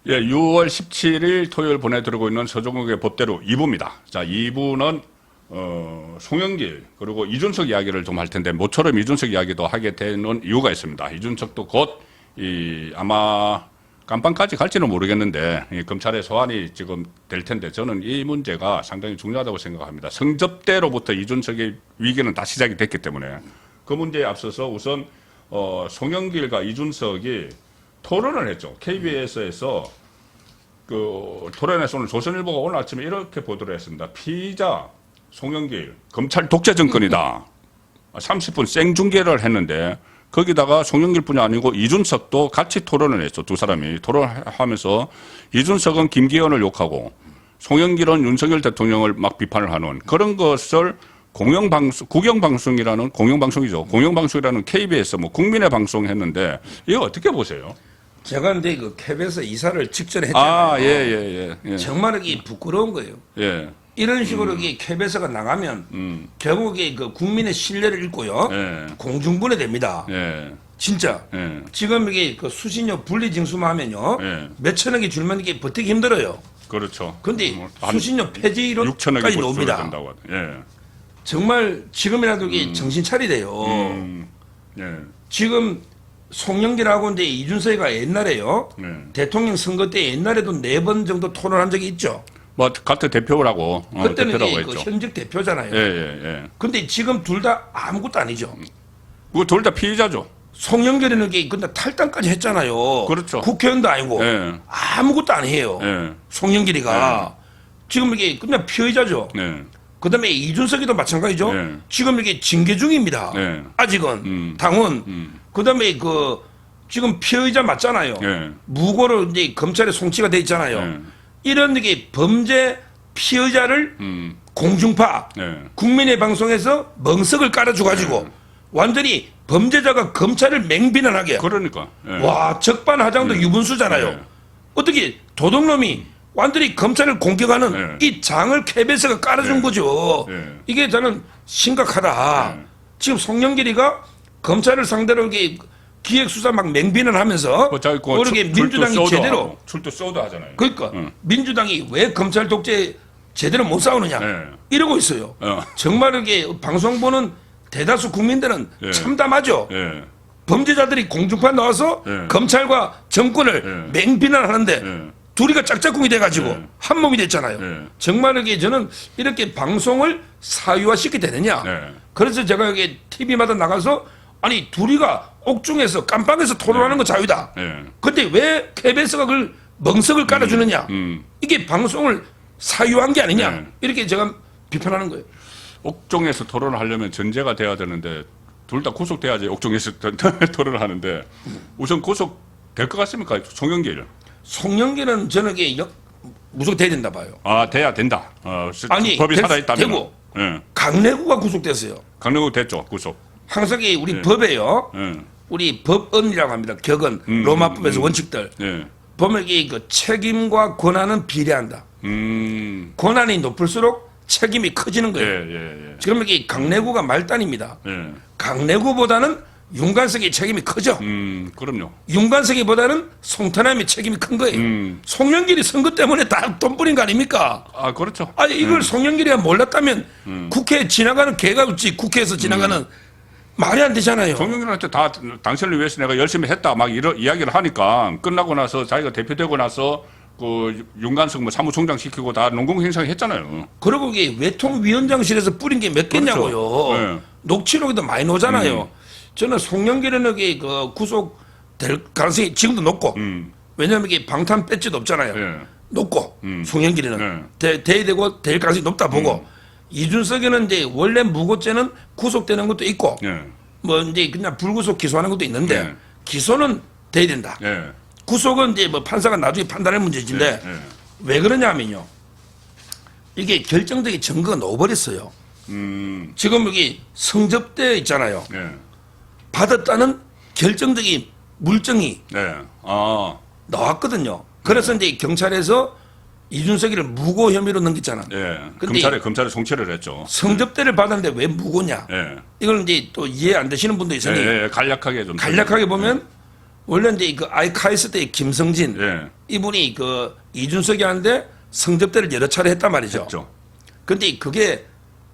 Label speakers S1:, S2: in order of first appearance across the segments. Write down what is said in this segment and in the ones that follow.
S1: 예, 6월 17일 토요일 보내드리고 있는 서정국의 법대로 2부입니다. 자, 2부는 송영길 그리고 이준석 이야기를 좀 할 텐데 모처럼 이준석 이야기도 하게 되는 이유가 있습니다. 이준석도 곧 아마 깜빵까지 갈지는 모르겠는데 검찰의 소환이 지금 될 텐데 저는 이 문제가 상당히 중요하다고 생각합니다. 성접대로부터 이준석의 위기는 다 시작이 됐기 때문에 그 문제에 앞서서 우선 송영길과 이준석이 토론을 했죠. KBS에서 그 토론에서 오늘 조선일보가 오늘 아침에 이렇게 보도를 했습니다. 피의자 송영길 검찰 독재 정권이다. 30분 생중계를 했는데 거기다가 송영길뿐이 아니고 이준석도 같이 토론을 했죠. 두 사람이 토론하면서 이준석은 김기현을 욕하고 송영길은 윤석열 대통령을 막 비판을 하는 그런 것을 국영방송이라는 공영방송이죠. 공영방송이라는 KBS 뭐 국민의 방송 했는데 이거 어떻게 보세요?
S2: 제가 근데 그 KBS 이사를 직전에 했잖아요.
S1: 예.
S2: 정말 이게 부끄러운 거예요.
S1: 예.
S2: 이런 식으로 이게 KBS가 나가면 결국에 그 국민의 신뢰를 잃고요.
S1: 예.
S2: 공중분해 됩니다.
S1: 예.
S2: 진짜.
S1: 예.
S2: 지금 이게 그 수신료 분리징수만 하면요.
S1: 예.
S2: 몇천억이 줄면 이게 버티기 힘들어요.
S1: 그렇죠.
S2: 근데
S1: 한
S2: 수신료
S1: 6천억이
S2: 폐지로까지 나옵니다.
S1: 된다고 하죠. 예.
S2: 정말 지금이라도 이게 정신 차리래요.
S1: 예.
S2: 지금 송영길하고 이제 이준석이가 옛날에요.
S1: 네.
S2: 대통령 선거 때 옛날에도 4번 정도 토론한 적이 있죠.
S1: 뭐 같은 대표라고
S2: 그때는
S1: 대표라고
S2: 이게
S1: 했죠.
S2: 그 현직 대표잖아요.
S1: 예.
S2: 근데 지금 둘 다 아무것도 아니죠.
S1: 그거 둘 다 피의자죠.
S2: 송영길이는 게 근데 탈당까지 했잖아요.
S1: 그렇죠.
S2: 국회의원도 아니고
S1: 예.
S2: 아무것도 아니에요.
S1: 예.
S2: 송영길이가 지금 이게 그냥 피의자죠.
S1: 네.
S2: 그다음에 이준석이도 마찬가지죠.
S1: 네.
S2: 지금 이게 징계 중입니다.
S1: 네.
S2: 아직은 당원. 그다음에 그 지금 피의자 맞잖아요.
S1: 네.
S2: 무고로 이제 검찰에 송치가 돼 있잖아요.
S1: 네.
S2: 이런 게 범죄 피의자를 공중파
S1: 네.
S2: 국민의 방송에서 멍석을 깔아줘 가지고 완전히 범죄자가 검찰을 맹비난하게.
S1: 그러니까. 예.
S2: 와 적반하장도 유분수잖아요.
S1: 네.
S2: 어떻게 도둑놈이 완전히 검찰을 공격하는
S1: 네.
S2: 이 장을 KBS가 깔아준
S1: 네.
S2: 거죠.
S1: 네.
S2: 이게 저는 심각하다.
S1: 네.
S2: 지금 송영길이가 검찰을 상대로 이게 기획수사 막 맹비난 하면서 모르게 민주당이 제대로
S1: 출두 쏘도 하잖아요.
S2: 그러니까 민주당이 왜 검찰 독재 제대로 못 싸우느냐
S1: 네.
S2: 이러고 있어요. 정말 이게 방송 보는 대다수 국민들은
S1: 네.
S2: 참담하죠.
S1: 예.
S2: 범죄자들이 공중파 나와서
S1: 네.
S2: 검찰과 정권을
S1: 네.
S2: 맹비난하는데
S1: 네.
S2: 둘이가 짝짝꿍이 돼가지고
S1: 네.
S2: 한 몸이 됐잖아요.
S1: 네.
S2: 정말 이게 저는 이렇게 방송을 사유화시키게 되느냐.
S1: 네.
S2: 그래서 제가 여기 TV마다 나가서 아니 둘이가 옥중에서 깜빵에서 토론하는 거 자유다.
S1: 네.
S2: 근데 왜 KBS가 그걸 멍석을 깔아주느냐. 이게 방송을 사유한 게 아니냐.
S1: 네.
S2: 이렇게 제가 비판하는 거예요.
S1: 옥중에서 토론을 하려면 전제가 돼야 되는데 둘 다 구속돼야지 옥중에서 토론을 하는데 우선 구속될 것 같습니까? 송영길.
S2: 송영길은 저는 이게 무조건 된다 봐요.
S1: 아, 돼야 된다.
S2: 아니,
S1: 법이 살아있다면.
S2: 되고.
S1: 예.
S2: 강내구가 구속됐어요.
S1: 강릉구 됐죠, 구속.
S2: 항상 우리 법에요.
S1: 예.
S2: 우리 법언이라고 합니다. 격언, 로마법에서 원칙들.
S1: 예.
S2: 보면 이게 그 책임과 권한은 비례한다. 권한이 높을수록 책임이 커지는 거예요.
S1: 예.
S2: 지금 이게 강내구가 말단입니다.
S1: 예.
S2: 강내구보다는 윤관석의 책임이 크죠.
S1: 그럼요.
S2: 윤관석이보다는 송탄함의 책임이 큰 거예요. 송영길이 선거 때문에 다 돈 뿌린 거 아닙니까?
S1: 아, 그렇죠.
S2: 아니 이걸 송영길이가 몰랐다면 국회에 지나가는 개가 없지 국회에서 지나가는 말이 안 되잖아요.
S1: 송영길한테 다 당신을 위해서 내가 열심히 했다 막 이런 이야기를 하니까 끝나고 나서 자기가 대표되고 나서 그 윤관석 뭐 사무총장 시키고 다 농공행상 했잖아요.
S2: 그리고 이게 외통위원장실에서 뿌린 게 몇 개냐고요.
S1: 그렇죠. 네.
S2: 녹취록에도 많이 나오잖아요. 저는 송영길은 그 구속될 가능성이 지금도 높고 왜냐하면 이게 방탄 배지도 없잖아요.
S1: 네.
S2: 높고 송영길이는
S1: 네.
S2: 대되고 될 가능성이 높다 보고 이준석이는 이제 원래 무고죄는 구속되는 것도 있고
S1: 예.
S2: 뭐 이제 그냥 불구속 기소하는 것도 있는데
S1: 네.
S2: 기소는 돼야 된다.
S1: 예.
S2: 구속은 이제 뭐 판사가 나중에 판단할 문제인데
S1: 예.
S2: 왜 그러냐면요. 이게 결정적인 증거가 넣어버렸어요. 지금 여기 성접대 있잖아요.
S1: 예.
S2: 받았다는 결정적인 물증이
S1: 네. 아.
S2: 나왔거든요. 그래서 이제 경찰에서 이준석이를 무고 혐의로 넘겼잖아.
S1: 예.
S2: 근데
S1: 검찰에 송치를 했죠.
S2: 성접대를 받았는데 왜 무고냐?
S1: 예.
S2: 이걸 이제 또 이해 안 되시는 분도 있으니
S1: 예. 간략하게 좀.
S2: 간략하게 보면 원래 이제 그 아이카이스트 때 김성진
S1: 예.
S2: 이분이 그 이준석이한테 성접대를 여러 차례 했단 말이죠.
S1: 했죠.
S2: 근데 그게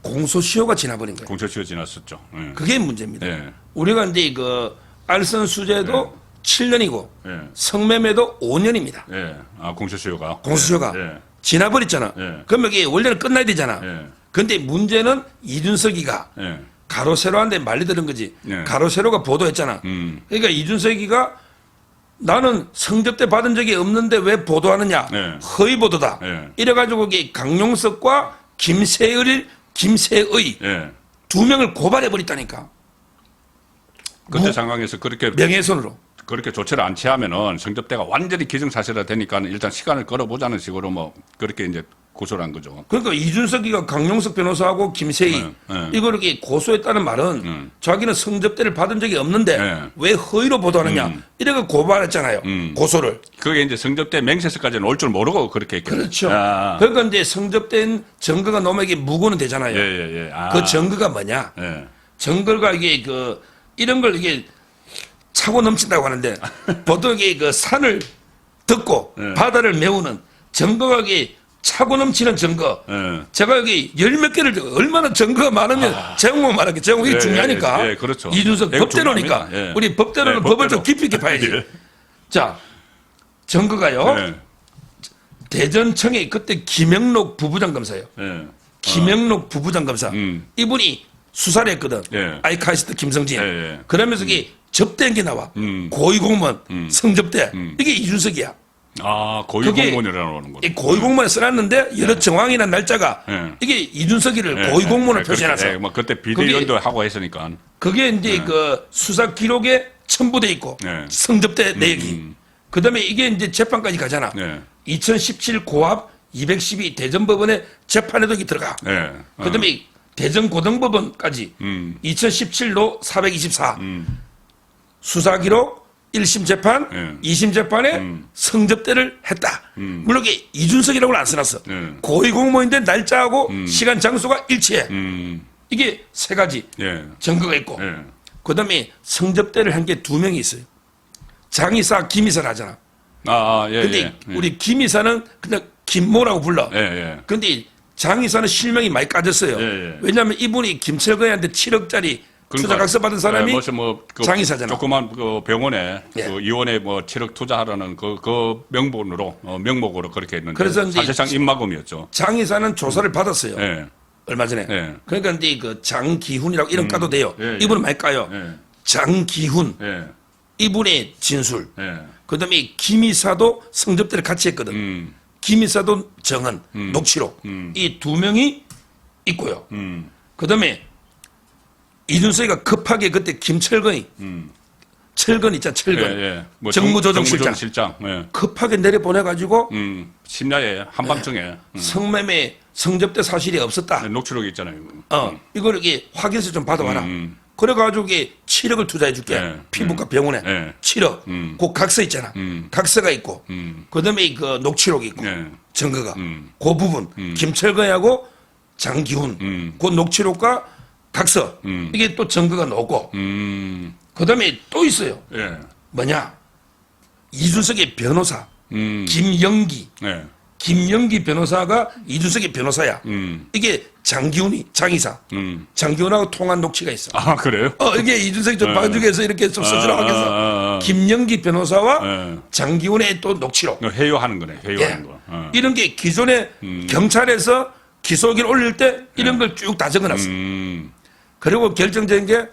S2: 공소시효가 지나버린 거예요.
S1: 공소시효 지났었죠. 예.
S2: 그게 문제입니다.
S1: 예.
S2: 우리가 이제 그 알선 수재도 7년이고
S1: 예.
S2: 성매매도 5년입니다.
S1: 예. 아, 공소시효가.
S2: 공소시효가
S1: 예.
S2: 지나버렸잖아.
S1: 예.
S2: 그러면 이게 원래는 끝나야 되잖아.
S1: 예.
S2: 근데 문제는 이준석이가
S1: 예.
S2: 가로세로한테 말리들은 거지.
S1: 예.
S2: 가로세로가 보도했잖아.
S1: 음.
S2: 그러니까 이준석이가 나는 성접대 받은 적이 없는데 왜 보도하느냐.
S1: 예.
S2: 허위 보도다.
S1: 예.
S2: 이래가지고 이게 강용석과 김세의
S1: 예.
S2: 두 명을 고발해버렸다니까.
S1: 그때 상황에서
S2: 명예훼손으로.
S1: 그렇게 조치를 안 취하면은 성접대가 완전히 기정사실화 되니까 일단 시간을 끌어보자는 식으로 뭐 그렇게 이제 고소를 한 거죠.
S2: 그러니까 이준석이가 강용석 변호사하고 김세희 이걸 이렇게 고소했다는 말은 자기는 성접대를 받은 적이 없는데
S1: 네.
S2: 왜 허위로 보도하느냐 이래가 고발했잖아요. 고소를.
S1: 그게 이제 성접대 맹세서까지는 올 줄 모르고 그렇게 했겠죠.
S2: 그렇죠.
S1: 아.
S2: 그러니까 이제 성접된 증거가 놈에게 무고는 되잖아요.
S1: 예, 예, 예. 아.
S2: 그 증거가 뭐냐?
S1: 예.
S2: 증거가 이게 그 이런 걸 이게 차고 넘친다고 하는데 보통 이게 그 산을 덮고
S1: 네.
S2: 바다를 메우는 증거가 이게 차고 넘치는 증거.
S1: 예.
S2: 제가 여기 열 몇 개를 얼마나 증거가 많으면 제공만 말하게 제공이
S1: 예,
S2: 중요하니까.
S1: 예, 그렇죠.
S2: 이준석
S1: 이거
S2: 법대로니까.
S1: 중요합니다. 예.
S2: 우리 법대로는
S1: 예,
S2: 법을
S1: 법대로.
S2: 좀 깊이 있게 봐야지.
S1: 예.
S2: 자, 증거가요.
S1: 예.
S2: 대전청에 그때 김영록 부부장 검사예요.
S1: 예.
S2: 김영록 부부장 검사. 이분이 수사를 했거든.
S1: 예.
S2: 아이카이스트 김성진.
S1: 예, 예.
S2: 그러면서 이게 접대한 게 나와. 고위공무원, 성접대. 이게 이준석이야.
S1: 아,
S2: 그게
S1: 고위공무원이라는 거.
S2: 이 고위공무원에 써놨는데 여러 정황이나 날짜가
S1: 예.
S2: 이게 이준석이를 고위공무원을 표시해놨어.
S1: 예, 뭐 그때 비대위원도 하고 했으니까.
S2: 그게 이제 그 수사 기록에 첨부돼 있고
S1: 네.
S2: 성접대 내역이. 그다음에 이게 이제 재판까지 가잖아.
S1: 네.
S2: 2017 고압 212 대전법원에 재판에도 이게 들어가.
S1: 예.
S2: 그다음에 대전고등법원까지 2017로 424 수사 기록 1심 재판,
S1: 예.
S2: 2심 재판에 성접대를 했다. 물론 이게 이준석이라고는 안 써놨어.
S1: 예.
S2: 고위공무원인데 날짜하고 시간 장소가 일치해. 이게 세 가지
S1: 예.
S2: 증거가 있고
S1: 예.
S2: 그다음에 성접대를 한 게 두 명이 있어요. 장이사, 김이사를 하잖아.
S1: 아, 예.
S2: 근데
S1: 예.
S2: 우리 김이사는 그냥 김모라고 불러.
S1: 예, 예.
S2: 근데 장이사는 실명이 많이 까졌어요.
S1: 예, 예.
S2: 왜냐하면 이분이 김철근한테 7억짜리 투자각서 받은 사람이
S1: 그
S2: 장의사잖아.
S1: 조그만 그 병원에
S2: 예.
S1: 그 이원에 뭐 7억 투자하라는 그 명분으로 명목으로 그렇게 했는데
S2: 그래서 이제
S1: 사실상 입막음이었죠.
S2: 장이사는 조사를 받았어요.
S1: 예.
S2: 얼마 전에.
S1: 예.
S2: 그러니까 이제 그 장기훈이라고 이름 까도 돼요.
S1: 예, 예.
S2: 이분은 많이 까요.
S1: 예.
S2: 장기훈
S1: 예.
S2: 이분의 진술.
S1: 예.
S2: 그다음에 김이사도 성접대를 같이 했거든. 김이사도 정은, 녹취록 이 두 명이 있고요. 그다음에 이준석이가 급하게 그때 김철근이 철근 있잖아, 철근.
S1: 예, 예. 뭐
S2: 정무조정실장.
S1: 실장. 예.
S2: 급하게 내려보내가지고
S1: 심야에 한밤중에
S2: 성매매, 성접대 사실이 없었다.
S1: 녹취록이 있잖아요.
S2: 이걸 이게 확인서 좀 받아와라. 그래가지고 이게 7억을 투자해줄게.
S1: 예,
S2: 피부과 병원에
S1: 예.
S2: 7억. 그 각서 있잖아. 각서가 있고. 그다음에 그 녹취록이 있고.
S1: 예.
S2: 증거가. 그 부분. 김철근하고 장기훈. 그 녹취록과 각서. 이게 또 증거가 나오고. 그다음에 또 있어요.
S1: 예.
S2: 뭐냐? 이준석의 변호사. 김영기.
S1: 예.
S2: 김영기 변호사가 이준석의 변호사야. 이게 장기훈이 장이사. 장기훈하고 통한 녹취가 있어.
S1: 아, 그래요?
S2: 이게 이준석이 좀 봐주겠어 이렇게 좀 써주라고 하겠어. 김영기 변호사와
S1: 예.
S2: 장기훈의 또 녹취록.
S1: 회유하는 거네. 회유하는
S2: 예.
S1: 거.
S2: 이런 게 기존에 경찰에서 기소기를 올릴 때 이런 걸 쭉 다 적어놨어. 그리고 결정적인 게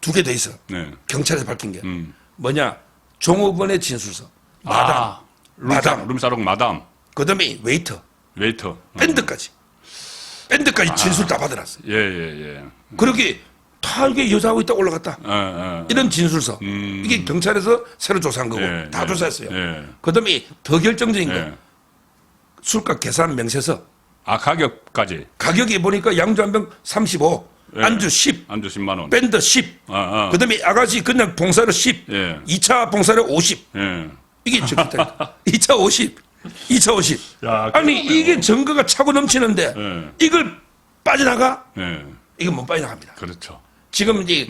S2: 두 개 더 있어.
S1: 네.
S2: 경찰에서 밝힌 게. 뭐냐? 종업원의 진술서. 마담.
S1: 아,
S2: 마담.
S1: 룸사롱 마담.
S2: 그다음에 웨이터.
S1: 웨이터.
S2: 밴드까지 진술 다 받아놨어.
S1: 예, 예, 예.
S2: 그렇게 다 이게 여자하고 있다 올라갔다. 이런 진술서. 이게 경찰에서 새로 조사한 거고
S1: 예,
S2: 다
S1: 예,
S2: 조사했어요.
S1: 예.
S2: 그다음에 더 결정적인 거
S1: 예.
S2: 술값 계산 명세서.
S1: 아, 가격까지.
S2: 가격이 보니까 양주 한 병 35,
S1: 예.
S2: 안주 10,
S1: 안주 10만 원.
S2: 밴드 10. 그다음에 아가씨 그냥 봉사료 10,
S1: 예.
S2: 2차 봉사료 50.
S1: 예.
S2: 이게 적혔다. 2차 50. 2차 50.
S1: 야,
S2: 아니 이게 증거가 차고 넘치는데
S1: 예.
S2: 이걸 빠져나가?
S1: 예.
S2: 이건 못 빠져나갑니다.
S1: 그렇죠.
S2: 지금 이제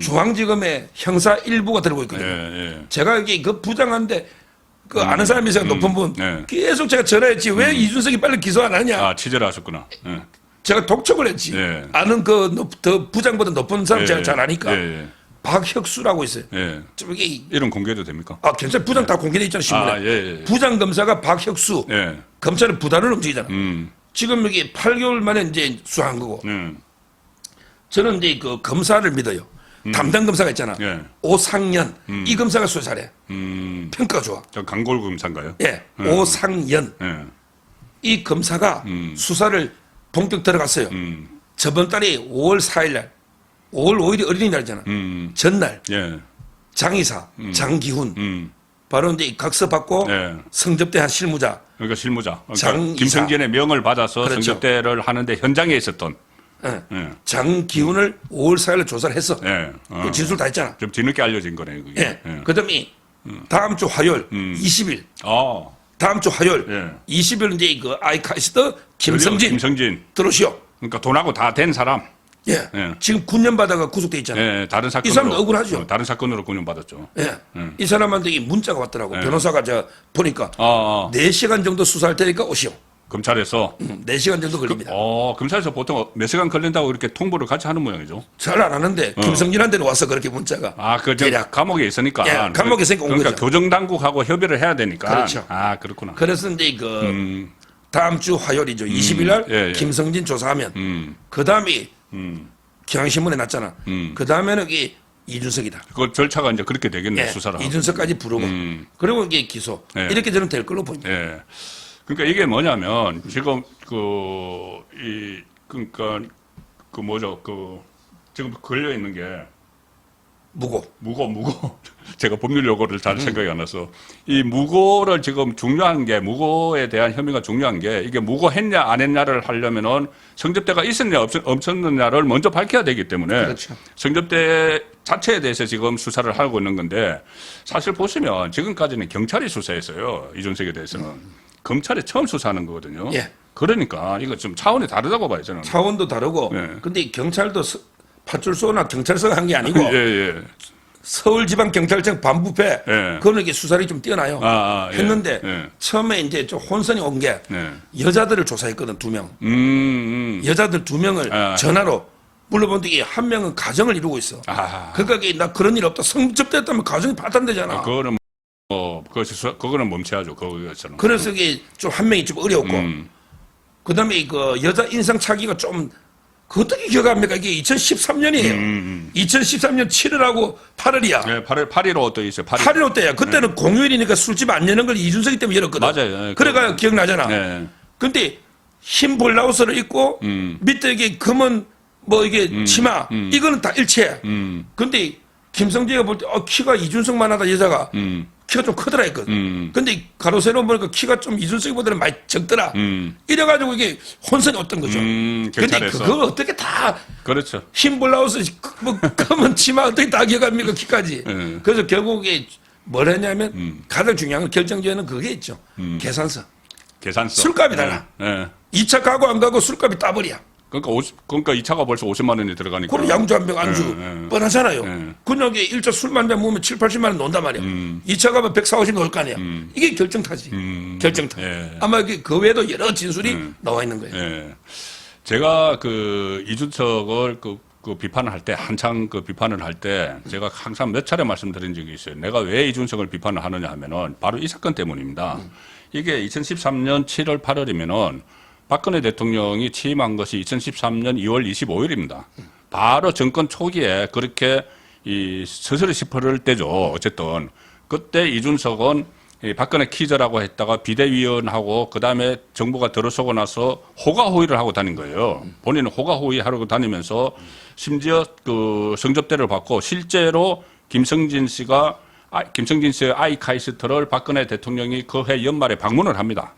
S2: 중앙지검에 형사 일부가 들고 있거든요. 제가 여기 그 부장한데 그 아는 사람이 있어요. 높은 분. 계속 제가 전화했지. 왜 이준석이 빨리 기소 안 하냐.
S1: 아, 취재를 하셨구나.
S2: 제가 독촉을 했지. 아는 그 더 부장보다 높은 사람 제가 잘 아니까. 박혁수라고 있어요. 저기
S1: 이름 공개해도 됩니까?
S2: 아, 경찰 부장 다 공개돼 있잖아요, 신문에. 부장 검사가 박혁수. 검찰은 부단을 움직이잖아. 지금 여기 8개월 만에 이제 수사한 거고. 저는 이제 그 검사를 믿어요. 담당 검사가 있잖아. 오상연. 이 검사가 수사 잘해. 평가가 좋아.
S1: 저 강골 검사인가요?
S2: 오상연. 이 검사가 수사를 본격 들어갔어요. 저번 달에 5월 4일 날, 5월 5일이 어린이날이잖아. 전날 장의사, 장기훈 바로 이제 각서 받고 성접대한 실무자.
S1: 그러니까 실무자. 그러니까 김성진의 명을 받아서
S2: 그렇죠.
S1: 성접대를 하는데 현장에 있었던
S2: 장기훈을 5월 4일에 조사를 했어. 그 진술 다 했잖아.
S1: 좀 뒤늦게 알려진 거네. 그게.
S2: 그다음에 다음 주 화요일 20일. 다음 주 화요일 20일 이제 그 아이카이스트 김성진 들어오시오.
S1: 그러니까 돈하고 다 된 사람.
S2: 지금 9년 받아가 구속돼 있잖아요.
S1: 다른 사건으로.
S2: 이 사람도 억울하죠.
S1: 다른 사건으로 9년 받았죠.
S2: 이 사람한테 이 문자가 왔더라고. 변호사가 저 보니까 4시간 정도 수사할 테니까 오시오.
S1: 검찰에서
S2: 4시간 정도 걸립니다.
S1: 검찰에서 보통 몇 시간 걸린다고 이렇게 통보를 같이 하는 모양이죠.
S2: 잘 안 하는데 김성진한테는 와서 그렇게 문자가.
S1: 대략 감옥에 있으니까.
S2: 감옥에 있으니까 온
S1: 그러니까
S2: 거죠.
S1: 교정 당국하고 협의를 해야 되니까.
S2: 그렇죠.
S1: 그렇구나.
S2: 그래서 이제 그 다음 주 화요일이죠. 20일 날 김성진 조사하면 그 다음이 경향신문에 났잖아. 그 다음에는 이게 이준석이다.
S1: 그 절차가 이제 그렇게 되겠네. 수사를.
S2: 이준석까지 부르고 그리고 이게 기소. 이렇게 저는 될 걸로 보입니다.
S1: 그러니까 이게 뭐냐면 지금 그러니까 그 뭐죠? 그 지금 걸려 있는 게 무고. 제가 법률 용어를 잘 생각이 안 나서 이 무고를 지금 중요한 게 무고에 대한 혐의가 중요한 게 이게 무고했냐 안 했냐를 하려면은 성접대가 있었냐 없었느냐를 먼저 밝혀야 되기 때문에
S2: 그렇죠.
S1: 성접대 자체에 대해서 지금 수사를 하고 있는 건데 사실 보시면 지금까지는 경찰이 수사했어요. 이준석에 대해서는 검찰이 처음 수사하는 거거든요. 그러니까 이거 좀 차원이 다르다고 봐요 저는.
S2: 차원도 다르고 근데 경찰도 파출소나 경찰서가 한 게 아니고 서울지방경찰청 반부패 그거는 이게 수사력이 좀 뛰어나요. 했는데 처음에 이제 좀 혼선이 온 게 여자들을 조사했거든 2명. 여자들 2명을 전화로 물어본데 이게 한 명은 가정을 이루고 있어. 그러니까 나 그런 일 없다. 성접대했다면 가정이 파탄되잖아.
S1: 그거는 그거는 멈춰야죠. 거기서는.
S2: 그래서 이게 좀 한 명이 좀 어려웠고 그다음에 그 여자 인상 차기가 좀 그 어떻게 기억합니까? 이게 2013년이에요. 2013년 7월하고 8월이야.
S1: 네, 8.15 또 있어요.
S2: 8.15 때야. 그때는 공휴일이니까 술집 안 여는 걸 이준석이 때문에 열었거든.
S1: 맞아요.
S2: 그래가 기억나잖아. 근데 흰 블라우스를 입고 밑에 이게 금은 뭐 이게 치마 이거는 다 일체야. 근데 김성재가 볼 때 키가 이준석만 하다 여자가 키가 좀 크더라 했거든. 근데 가로세로 보니까 키가 좀 이준석보다는 많이 적더라. 이래가지고 이게 혼선이 왔던 거죠. 근데 그걸 어떻게 다.
S1: 그렇죠.
S2: 흰 블라우스, 뭐, 검은 치마 어떻게 다 기억합니까, 키까지. 그래서 결국에 뭘 했냐면 가장 중요한 건 결정적인 그게 있죠. 계산서. 술값이 달라. 2차 가고 안 가고 술값이 따버려.
S1: 그러니까 2차가 벌써 50만 원이 들어가니까.
S2: 그럼 양주 한 병 안주 뻔하잖아요. 그냥 1차 술만 잔 먹으면 7, 80만 원 논단 말이야. 2차 가면 140, 50 넣을 거 아니야. 이게 결정타지. 결정타. 아마 그 외에도 여러 진술이 나와 있는 거예요.
S1: 제가 그 이준석을 그 비판을 할 때 한창 그 비판을 할 때 제가 항상 몇 차례 말씀드린 적이 있어요. 내가 왜 이준석을 비판을 하느냐 하면은 바로 이 사건 때문입니다. 이게 2013년 7월 8월이면은 박근혜 대통령이 취임한 것이 2013년 2월 25일입니다. 바로 정권 초기에 그렇게 이 서서히 짚어를 때죠. 어쨌든 그때 이준석은 이 박근혜 키즈라고 했다가 비대위원하고 그다음에 정부가 들어서고 나서 호가호위를 하고 다닌 거예요. 본인은 호가호위 하고 다니면서 심지어 그 성접대를 받고 실제로 김성진 씨의 아이카이스트를 박근혜 대통령이 그 해 연말에 방문을 합니다.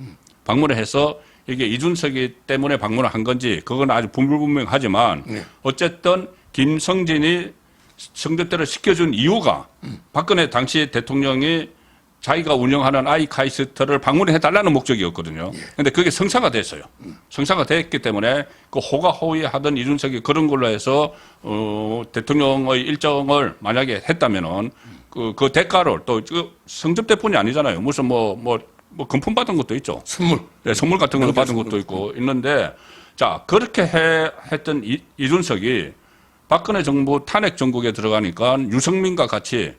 S1: 방문을 해서 이게 이준석이 때문에 방문을 한 건지 그건 아주 불분명하지만 어쨌든 김성진이 성접대를 시켜준 이유가 박근혜 당시 대통령이 자기가 운영하는 아이카이스트를 방문해 달라는 목적이었거든요. 근데 그게 성사가 됐어요. 성사가 됐기 때문에 그 호가호위하던 이준석이 그런 걸로 해서 대통령의 일정을 만약에 했다면은 그 대가를 또 성접대뿐이 아니잖아요. 무슨 뭐 금품 받은 것도 있죠.
S2: 선물.
S1: 네, 선물 같은 거 받은 것도 있고 있는데, 자 그렇게 했던 이준석이 박근혜 정부 탄핵 정국에 들어가니까 유승민과 같이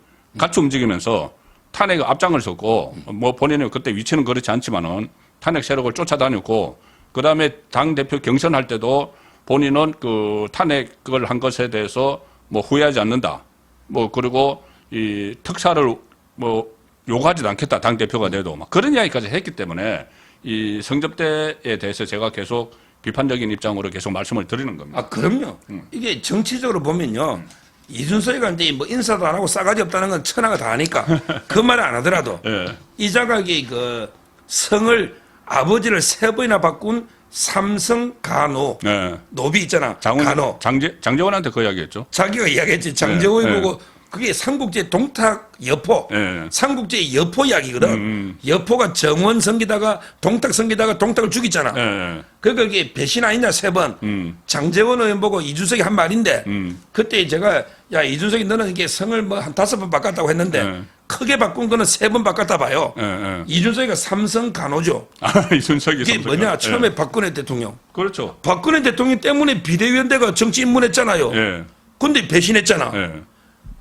S1: 움직이면서 탄핵 앞장을 섰고, 뭐 본인은 그때 위치는 그렇지 않지만은 탄핵 세력을 쫓아다녔고, 그 다음에 당 대표 경선할 때도 본인은 그 탄핵을 한 것에 대해서 뭐 후회하지 않는다. 뭐 그리고 이 특사를 뭐 요구하지도 않겠다. 당 대표가 돼도 막 그런 이야기까지 했기 때문에 이 성접대에 대해서 제가 계속 비판적인 입장으로 계속 말씀을 드리는 겁니다.
S2: 아, 그럼요. 이게 정치적으로 보면요. 이준석이가 이제 뭐 인사도 안 하고 싸가지 없다는 건 천하가 다 아니까 그 말을 안 하더라도
S1: 예.
S2: 이 자각이 그 성을 아버지를 3번이나 바꾼 삼성 간호
S1: 예.
S2: 노비 있잖아. 간호.
S1: 장재원한테 그 이야기했죠.
S2: 자기가 이야기했지. 장재원이
S1: 네,
S2: 보고 그게 삼국지 동탁 여포.
S1: 네.
S2: 삼국지 여포 이야기거든. 여포가 정원 섬기다가 동탁 섬기다가 동탁을 죽였잖아.
S1: 예.
S2: 그러니까 이게 배신 아니냐 3번. 장재원 의원 보고 이준석이 한 말인데 그때 제가 야 이준석이 너는 이게 성을 뭐 한 5번 바꿨다고 했는데
S1: 네.
S2: 크게 바꾼 거는 3번 바꿨다 봐요.
S1: 예.
S2: 이준석이가 삼성 간호죠.
S1: 아, 이준석이
S2: 이게
S1: 삼성
S2: 뭐냐
S1: 예.
S2: 처음에 박근혜 대통령.
S1: 그렇죠.
S2: 박근혜 대통령 때문에 비대위원회가 정치 입문했잖아요.
S1: 예.
S2: 근데 배신했잖아.
S1: 예.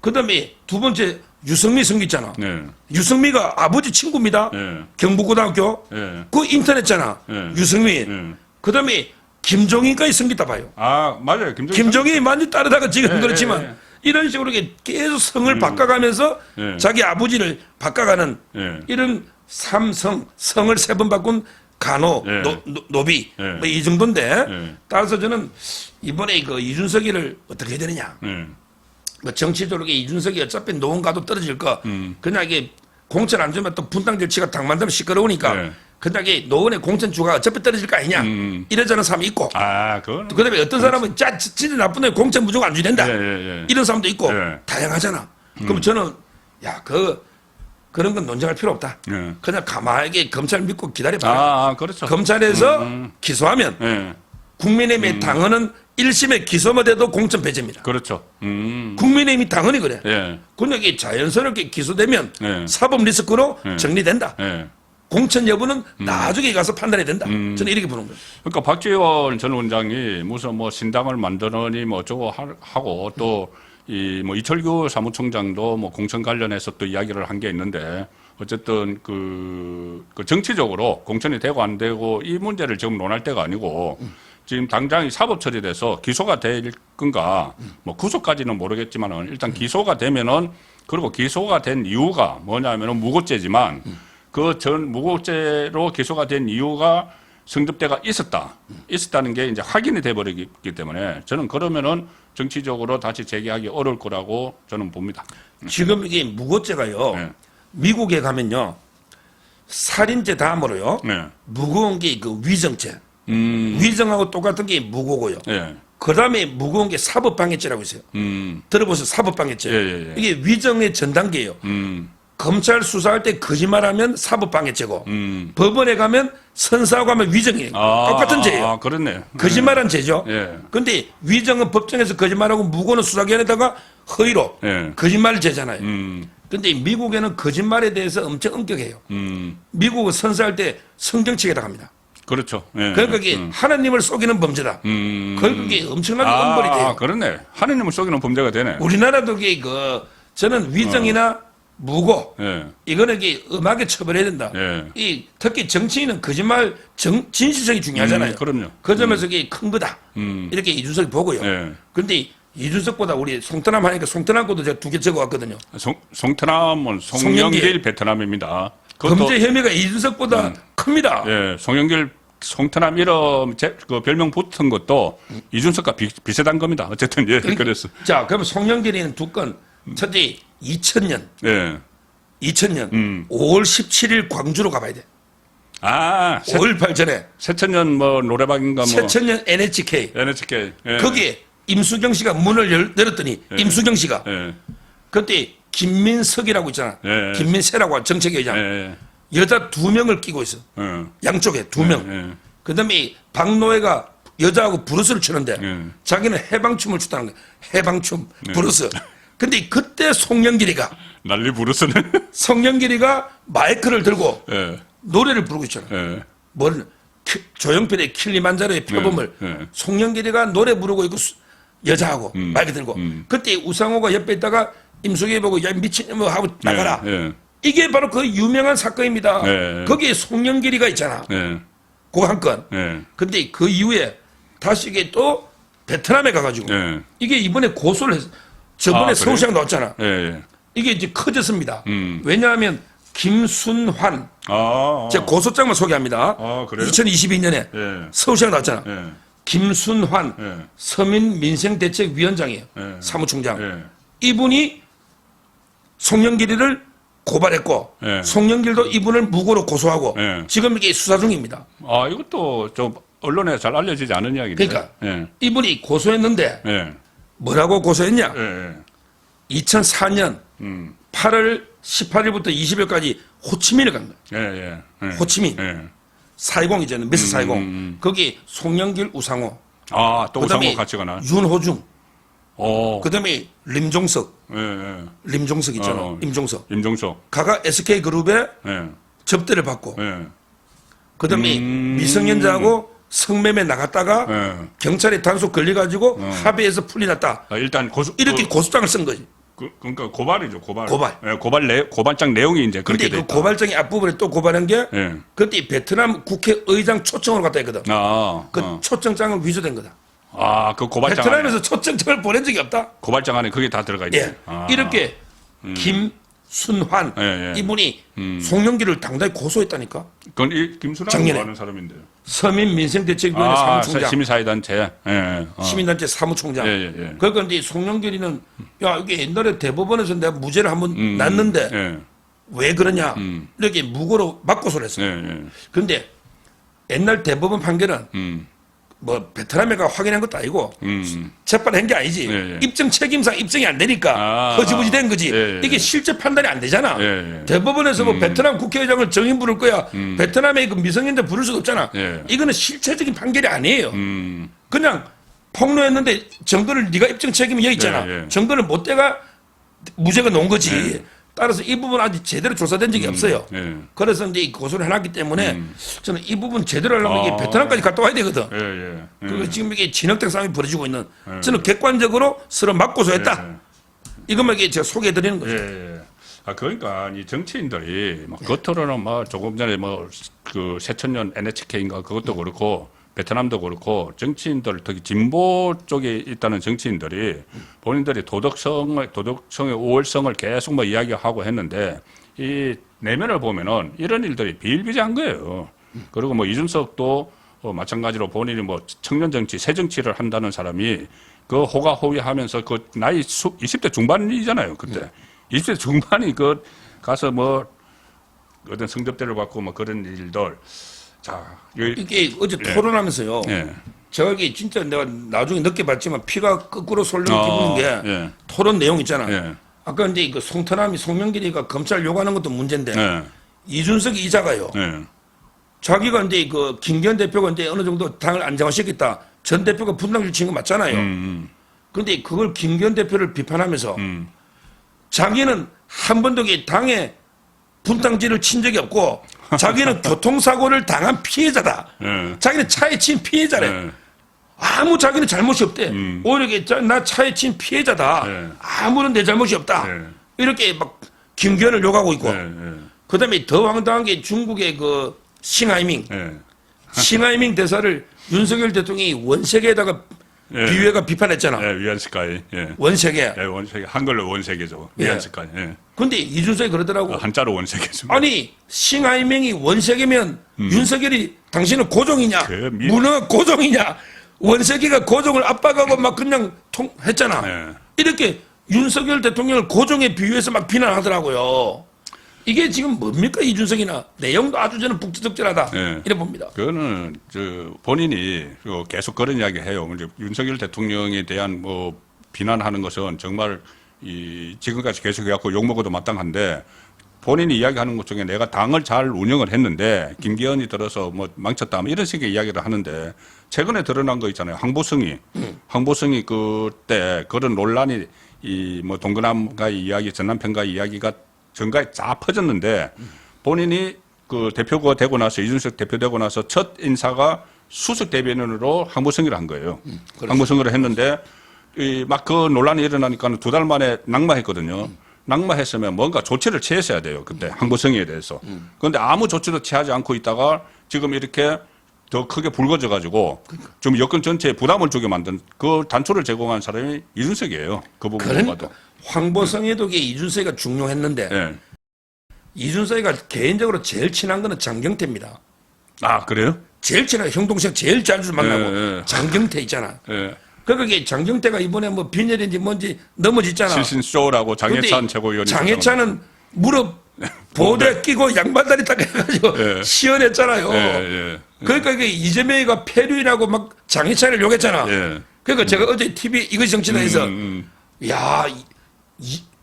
S2: 그다음에 두 번째 유승미 섬기잖아.
S1: 예.
S2: 유승미가 아버지 친구입니다.
S1: 예.
S2: 경북고등학교.
S1: 예.
S2: 그 인터넷잖아.
S1: 예.
S2: 유승민.
S1: 예.
S2: 그다음에 김종인까지 섬기다 봐요.
S1: 아, 맞아요.
S2: 김종인이 많이 따르다가 지금
S1: 예,
S2: 그렇지만
S1: 예, 예.
S2: 이런 식으로 이렇게 계속 성을 바꿔가면서
S1: 예.
S2: 자기 아버지를 바꿔가는
S1: 예.
S2: 이런 삼성 성을 3번 바꾼 간호
S1: 예.
S2: 노비
S1: 예.
S2: 뭐 이 정도인데
S1: 예.
S2: 따라서 저는 이번에 그 이준석이를 어떻게 해야 되느냐.
S1: 예.
S2: 뭐 정치적으로 이준석이 어차피 노원가도 떨어질 거 그냥 이게 공천 안 주면 또 분당 정치가 당 만들면 시끄러우니까
S1: 네.
S2: 그냥 이게 노원의 공천 주가 어차피 떨어질 거 아니냐 이러자는 사람이 있고
S1: 아, 그건
S2: 그다음에 어떤 사람은 진짜 나쁜 애 공천 무조건 안 주된다
S1: 예.
S2: 이런 사람도 있고
S1: 예.
S2: 다양하잖아. 그럼 저는 야 그런 건 논쟁할 필요 없다.
S1: 예.
S2: 그냥 가만하게 검찰 믿고 기다려봐.
S1: 아, 그렇죠.
S2: 검찰에서 기소하면
S1: 예.
S2: 국민의힘의 당헌은 1심에 기소만 돼도 공천 배제입니다.
S1: 그렇죠.
S2: 국민의힘이 당헌이 그래.
S1: 예.
S2: 근데 이게 자연스럽게 기소되면
S1: 예.
S2: 사법 리스크로 정리된다.
S1: 예.
S2: 공천 여부는 나중에 가서 판단해야 된다. 저는 이렇게 보는 거예요.
S1: 그러니까 박지원 전 원장이 무슨 뭐 신당을 만드느니 뭐 어쩌고 하고 또 이 뭐 이철규 사무총장도 뭐 공천 관련해서 또 이야기를 한 게 있는데 어쨌든 그 정치적으로 공천이 되고 안 되고 이 문제를 지금 논할 때가 아니고 지금 당장이 사법 처리돼서 기소가 될 건가 뭐 구속까지는 모르겠지만은 일단 기소가 되면은 그리고 기소가 된 이유가 뭐냐면은 무고죄지만 그 전 무고죄로 기소가 된 이유가 성접대가 있었다는 게 이제 확인이 돼버리기 때문에 저는 그러면은 정치적으로 다시 재개하기 어려울 거라고 저는 봅니다.
S2: 지금 이게 무고죄가요.
S1: 네.
S2: 미국에 가면요. 살인죄 다음으로요.
S1: 네.
S2: 무거운 게 그 위정죄. 위정하고 똑같은 게 무고고요.
S1: 예.
S2: 그 다음에 무거운 게 사법방해죄라고 있어요. 들어보세요. 사법방해죄.
S1: 예.
S2: 이게 위정의 전 단계예요. 검찰 수사할 때 거짓말하면 사법방해죄고 법원에 가면 선사하고 하면 위정이에요. 똑같은 죄예요.
S1: 아, 그렇네.
S2: 거짓말한 죄죠.
S1: 예.
S2: 근데 위정은 법정에서 거짓말하고 무고는 수사기관에다가 허위로
S1: 예.
S2: 거짓말 죄잖아요. 근데 미국에는 거짓말에 대해서 엄청 엄격해요. 미국은 선사할 때 성정치게다 합니다.
S1: 그렇죠. 예.
S2: 그러니까 이게 하나님을 속이는 범죄다. 그러니까 이게 엄청나게 엄벌이 돼요.
S1: 그렇네. 하느님을 속이는 범죄가 되네.
S2: 우리나라도 이게 저는 위정이나 무고
S1: 예.
S2: 이거는 이게 엄하게 처벌해야 된다.
S1: 예.
S2: 특히 정치인은 거짓말 진실성이 중요하잖아요.
S1: 그럼요.
S2: 그 점에서 이게 큰 거다. 이렇게 이준석이 보고요.
S1: 예.
S2: 그런데 이준석보다 우리 송태남 하니까 송태남 것도 제가 2개 적어왔거든요.
S1: 송태남은 송영길 베트남입니다. 그것도,
S2: 범죄 혐의가 이준석보다 큽니다.
S1: 예, 송태남 이름 그 별명 붙은 것도 이준석과 비슷한 겁니다. 어쨌든 예, 그래서
S2: 자, 그럼 송영길이는 2건. 첫째 2000년.
S1: 예.
S2: 5월 17일 광주로 가봐야 돼.
S1: 아,
S2: 5.18 전에.
S1: 새천년 뭐 노래방인가 뭐
S2: 새천년 NHK.
S1: NHK. 예.
S2: 거기에 임수경 씨가 문을 열었더니 임수경 씨가
S1: 예.
S2: 그때 김민석이라고 있잖아.
S1: 예.
S2: 김민세라고 정책위의장.
S1: 예.
S2: 여자 2명을 끼고 있어. 양쪽에 2명.
S1: 예.
S2: 그다음에 박노해가 여자하고 브루스를 추는데
S1: 예.
S2: 자기는 해방춤을 추다는 거야. 해방춤, 브루스. 근데 그때 송영길이가
S1: 난리 부르스네.
S2: 마이크를 들고
S1: 예.
S2: 노래를 부르고 있잖아.
S1: 예.
S2: 뭘 조용필의 킬리만자로의 표범을
S1: 예.
S2: 송영길이가 노래 부르고 있고 여자하고 마이크 들고 그때 우상호가 옆에 있다가 임숙이 보고 야 미친놈 하고 나가라.
S1: 예.
S2: 이게 바로 그 유명한 사건입니다.
S1: 예.
S2: 거기에 송영길이가 있잖아.
S1: 예.
S2: 그 한 건.
S1: 예.
S2: 근데 그 이후에 다시 이게 또 베트남에 가가지고
S1: 예.
S2: 이게 이번에 고소를 했어. 저번에
S1: 아,
S2: 서울시장 나왔잖아.
S1: 예.
S2: 이게 이제 커졌습니다. 왜냐하면 김순환 제가 고소장만 소개합니다.
S1: 아, 그래요?
S2: 2022년에
S1: 예.
S2: 서울시장 나왔잖아.
S1: 예.
S2: 김순환
S1: 예.
S2: 서민민생대책위원장이에요.
S1: 예.
S2: 사무총장.
S1: 예.
S2: 이분이 송영길이를 고발했고
S1: 예.
S2: 송영길도 이분을 무고로 고소하고
S1: 예.
S2: 지금 이게 수사 중입니다.
S1: 아, 이것도 좀 언론에 잘 알려지지 않은 이야기인데.
S2: 그러니까
S1: 예.
S2: 이분이 고소했는데
S1: 예.
S2: 뭐라고 고소했냐?
S1: 예.
S2: 2004년 8월 18일부터 20일까지 호치민을 간 거야.
S1: 예. 예.
S2: 호치민.
S1: 예.
S2: 420이잖아요. 미스 420. 거기 송영길, 우상호.
S1: 아, 또
S2: 그다음에
S1: 우상호 같이 가나?
S2: 윤호중.
S1: 오.
S2: 그다음에 림종석.
S1: 예.
S2: 림종석 있잖아.
S1: 어.
S2: 임종석.
S1: 임종석.
S2: 가가 SK그룹에
S1: 예.
S2: 접대를 받고
S1: 예.
S2: 그다음에 미성년자하고 성매매 나갔다가
S1: 예.
S2: 경찰에 단속 걸려가지고 합의해서 풀려났다.
S1: 아, 일단
S2: 이렇게 고소장을 쓴 거지.
S1: 그러니까 고발이죠, 고발.
S2: 고발.
S1: 예, 고발장 내용이 이제 그렇게
S2: 근데
S1: 돼
S2: 그
S1: 있다.
S2: 고발장의 앞부분에 또 고발한 게
S1: 예.
S2: 그때 베트남 국회의장 초청을 갖다 했거든.
S1: 아.
S2: 그 초청장은 위조된 거다.
S1: 아, 그 고발장
S2: 베트남에서
S1: 안에
S2: 초청장을 보낸 적이 없다.
S1: 고발장 안에 그게 다 들어가 있네.
S2: 예.
S1: 아.
S2: 이렇게 김순환
S1: 예, 예.
S2: 이분이 송영길을 당당히 고소했다니까.
S1: 그건 이 김순환
S2: 작년에.
S1: 하는 사람인데요.
S2: 서민민생대책위원회
S1: 아,
S2: 사무총장,
S1: 시민사회단체. 예.
S2: 시민단체 사무총장.
S1: 예, 예, 예.
S2: 그러니까 근데 송영길이는 야 이게 옛날에 대법원에서 내가 무죄를 한번 났는데
S1: 예.
S2: 왜 그러냐 이렇게 무고로 맞고소를 했어.
S1: 예,
S2: 요
S1: 예.
S2: 그런데 옛날 대법원 판결은 뭐 베트남에가 확인한 것도 아니고 재판한 게 아니지.
S1: 예, 예.
S2: 입증 책임상 입증이 안 되니까
S1: 아,
S2: 허지부지 된 거지.
S1: 예, 예.
S2: 이게 실제 판단이 안 되잖아.
S1: 예, 예.
S2: 대법원에서 뭐 베트남 국회의장을 정인 부를 거야. 베트남의 그 미성년자 부를 수가 없잖아.
S1: 예.
S2: 이거는 실체적인 판결이 아니에요. 그냥 폭로했는데 증거를 네가 입증 책임이 여기 있잖아.
S1: 예, 예.
S2: 증거를 못 대가 무죄가 나온 거지. 따라서 이 부분 아직 제대로 조사된 적이 없어요.
S1: 예.
S2: 그래서 이제 이 고소를 해놨기 때문에 저는 이 부분 제대로 하려면 이게 베트남까지 갔다 와야 되거든.
S1: 예, 예.
S2: 그리고 지금 이게 진흙탕 싸움이 벌어지고 있는 저는 객관적으로 서로 맞고소했다. 이것만 이게 제가 소개해 드리는 거죠.
S1: 예, 예. 아, 그러니까 이 정치인들이 뭐 겉으로는 뭐 조금 전에 뭐 그 새천년 NHK인가 그것도 그렇고 베트남도 그렇고 정치인들 특히 진보 쪽에 있다는 정치인들이 본인들이 도덕성의 우월성을 계속 뭐 이야기하고 했는데 이 내면을 보면은 이런 일들이 비일비재한 거예요. 그리고 뭐 이준석도 마찬가지로 본인이 뭐 청년 정치, 새 정치를 한다는 사람이 그 호가호위하면서 그 나이 20대 중반이잖아요, 그때. 20대 중반이 그 가서 뭐 어떤 성접대를 받고 뭐 그런 일들. 자,
S2: 이게 어제 토론하면서요.
S1: 예.
S2: 제가 이게 진짜 내가 나중에 늦게 봤지만 피가 거꾸로 쏠리는 기분인 게
S1: 예.
S2: 토론 내용 있잖아.
S1: 예.
S2: 아까 이제 그 송태남이 송명길이가 검찰 요구하는 것도 문제인데
S1: 예.
S2: 이준석이 이자가요.
S1: 예.
S2: 자기가 이제 그 김기현 대표가 이제 어느 정도 당을 안정화시켰다. 전 대표가 분당질 친 거 맞잖아요. 그런데 그걸 김기현 대표를 비판하면서 자기는 한 번도 이 당에 분당질을 친 적이 없고 자기는 교통사고를 당한 피해자다.
S1: 예.
S2: 자기는 차에 친 피해자래.
S1: 예.
S2: 아무 자기는 잘못이 없대. 오히려 이게 나 차에 친 피해자다.
S1: 예.
S2: 아무런 내 잘못이 없다.
S1: 예.
S2: 이렇게 막 김기현을 욕하고 있고.
S1: 예.
S2: 그다음에 더 황당한 게 중국의 그 싱하이밍.
S1: 예.
S2: 싱하이밍 대사를 윤석열 대통령이 원세계에다가
S1: 예.
S2: 비유해가 비판했잖아.
S1: 예. 위안스카이. 예.
S2: 원세계.
S1: 예. 원세계. 한글로 원세계죠.
S2: 예.
S1: 위안스카이. 예.
S2: 근데 이준석이 그러더라고.
S1: 한자로 원세계죠.
S2: 아니 싱하이밍이 원세계면 윤석열이 당신은 고종이냐?
S1: 그
S2: 문어가 고종이냐? 원세계가 고종을 압박하고 막 그냥 했잖아.
S1: 예.
S2: 이렇게 윤석열 대통령을 고종에 비유해서 막 비난하더라고요. 이게 지금 뭡니까 이준석이나 내용도 아주 저는 북적북적하다
S1: 예.
S2: 이래 봅니다.
S1: 그거는 본인이 계속 그런 이야기 해요. 이제 윤석열 대통령에 대한 뭐 비난하는 것은 정말 지금까지 계속 해갖고 욕먹어도 마땅한데 본인이 이야기하는 것 중에 내가 당을 잘 운영을 했는데 김기현이 들어서 뭐 망쳤다 뭐 이런 식의 이야기를 하는데 최근에 드러난 거 있잖아요. 황보성이 그때 그런 논란이 뭐 동그남과의 이야기, 전남편과의 이야기가 전가에 쫙 퍼졌는데 본인이 그 대표가 되고 나서 이준석 대표 되고 나서 첫 인사가 수석 대변인으로 황보성이를 한 거예요. 황보성을 했는데 막 그 논란이 일어나니까 2달 만에 낙마했거든요. 낙마했으면 뭔가 조치를 취했어야 돼요. 그때 황보성에 대해서. 그런데 아무 조치도 취하지 않고 있다가 지금 이렇게 더 크게 불거져 가지고 좀 여권 전체에 부담을 주게 만든 그 단초를 제공한 사람이 이준석이에요. 그 부분을
S2: 그러니까
S1: 봐도.
S2: 황보성에도 이게 이준석이가 중용했는데
S1: 예.
S2: 이준석이가 개인적으로 제일 친한 거는 장경태입니다.
S1: 아 그래요?
S2: 제일 친한 형 동생 제일 자주 만나고
S1: 예.
S2: 장경태 있잖아.
S1: 예.
S2: 그러니까 장경태가 이번에 뭐 빈혈인지 뭔지 넘어졌잖아.
S1: 실신쇼라고 장해찬
S2: 근데
S1: 최고위원이
S2: 장해찬은 무릎 보호대 끼고 양발다리 딱 해가지고
S1: 예.
S2: 시연했잖아요.
S1: 예.
S2: 그러니까 이게 이재명이가 폐류이라고 막 장해찬을 욕했잖아.
S1: 예.
S2: 그러니까 제가 어제 TV 이것이 정치다에서 야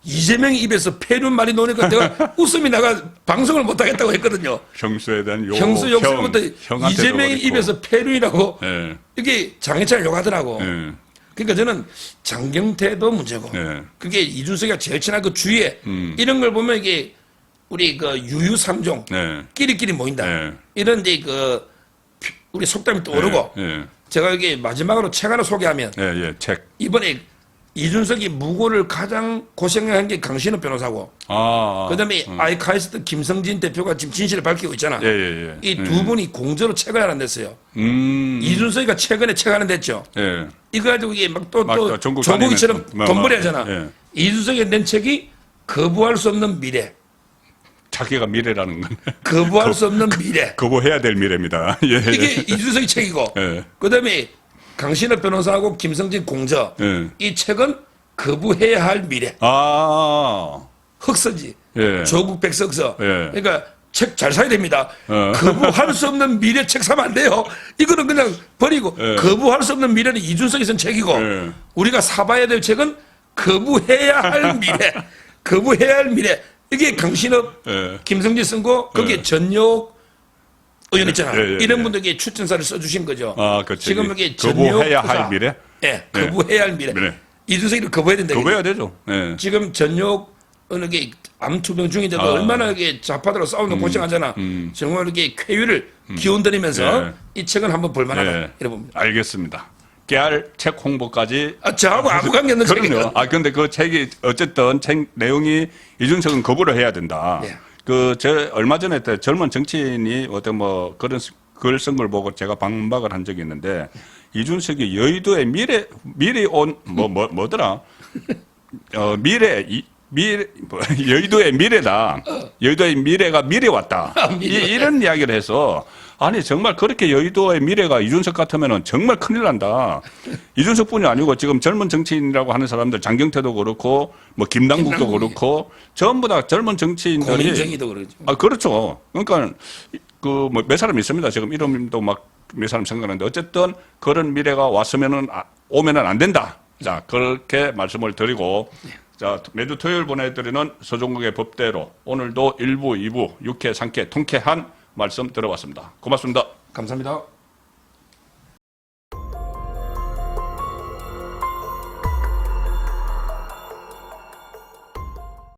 S2: 이재명이 입에서 폐륜 말이 나오니까 내가 웃음이 나가 방송을 못 하겠다고 했거든요.
S1: 형수에 대한 욕.
S2: 형수 욕설부터
S1: 형한테도
S2: 이재명이
S1: 그렇고.
S2: 입에서 폐륜이라고
S1: 예.
S2: 이게 장해찬을 욕하더라고.
S1: 예.
S2: 그러니까 저는 장경태도 문제고
S1: 예.
S2: 그게 이준석이가 제일 친한 그 주위에 이런 걸 보면 이게 우리 그 유유삼종
S1: 예.
S2: 끼리끼리 모인다.
S1: 예.
S2: 이런 이제 그 우리 속담이 떠오르고
S1: 예.
S2: 제가 여기 마지막으로 책 하나 소개하면
S1: 예. 책.
S2: 이번에 이준석이 무고를 가장 고생한 게 강신호 변호사고 그다음에 아이카이스트 김성진 대표가 지금 진실을 밝히고 있잖아.
S1: 예.
S2: 이 두 분이 공저로 책을 하나 냈어요. 이준석이가 최근에 책 하나 냈죠.
S1: 예.
S2: 이거 가지고 이게 막 또
S1: 전국
S2: 조국이처럼
S1: 다니는
S2: 돈벌이 하잖아.
S1: 예.
S2: 이준석이 낸 책이 거부할 수 없는 미래.
S1: 자기가 미래라는 건
S2: 거부할 수 없는 미래.
S1: 거부해야 될 미래입니다. 예.
S2: 이게 이준석의 책이고.
S1: 예.
S2: 그다음에 강신호 변호사하고 김성진 공저.
S1: 예.
S2: 이 책은 거부해야 할 미래. 흑서지.
S1: 예.
S2: 조국 백석서.
S1: 예.
S2: 그러니까 책 잘 사야 됩니다. 거부할 수 없는 미래 책 사면 안 돼요. 이거는 그냥 버리고
S1: 예.
S2: 거부할 수 없는 미래는 이준석이 쓴 책이고
S1: 예.
S2: 우리가 사봐야 될 책은 거부해야 할 미래. 거부해야 할 미래. 이게 강신업,
S1: 예.
S2: 김성진 쓴 거 거기에 전역 의원 있잖아.
S1: 예.
S2: 이런 분들에게 추천사를 써주신 거죠.
S1: 그 책이
S2: 지금 여기 전역
S1: 거부해야
S2: 후사.
S1: 할 미래?
S2: 예, 거부해야 할 미래.
S1: 미래.
S2: 이준석이를 거부해야 된다.
S1: 거부해야 되죠. 예.
S2: 지금 전역 어느 게 암투병 중인데도 얼마나 이게 좌파들하고 싸우는 고생하잖아. 정말 이렇게 쾌유를 기운들이면서
S1: 예.
S2: 이 책은 한번 볼만하다.
S1: 예.
S2: 이래 봅니다.
S1: 알겠습니다. 깨알 책 홍보까지.
S2: 저하고 아무 관계 없는 책이에요.
S1: 그럼요. 근데 그 책이 어쨌든 책 내용이 이준석은 거부를 해야 된다.
S2: 예.
S1: 저 얼마 전에 젊은 정치인이 어떤 뭐 그런 글 쓴 걸 보고 제가 반박을 한 적이 있는데 이준석이 여의도의 미래 온 뭐더라? 여의도의 미래다. 여의도의 미래가 미래 왔다. 이런 이야기를 해서 아니 정말 그렇게 여의도의 미래가 이준석 같으면은 정말 큰일 난다. 이준석뿐이 아니고 지금 젊은 정치인이라고 하는 사람들 장경태도 그렇고 뭐 김남국도 그렇고 전부 다 젊은 정치인들이
S2: 고민정의도 그러죠.
S1: 그렇죠. 그러니까 그 뭐 몇 사람 있습니다. 지금 이름도 막 몇 사람 생각나는데 어쨌든 그런 미래가 왔으면은 오면은 안 된다. 자 그렇게 말씀을 드리고. 자, 매주 토요일 보내드리는 서종국의 법대로 오늘도 1부, 2부, 6회, 3회 통쾌한 말씀 들어봤습니다. 고맙습니다.
S2: 감사합니다.